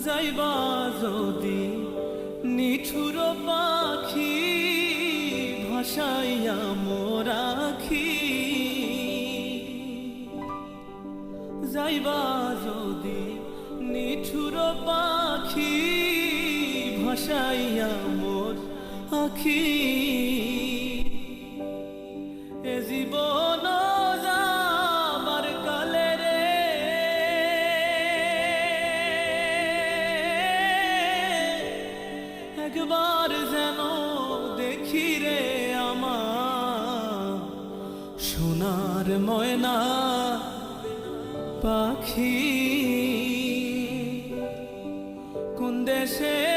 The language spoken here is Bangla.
যাইবা যদি নিঠুর পাখি ভাসাইয়া মোর আখি, যাইবা যদি নিঠুর পাখি ভাসাইয়া মোর আখি, এ জীবন যাবার কালে রে একবার যেন দেখি রে আমার সোনার ময়না পাখি, কোন দেশে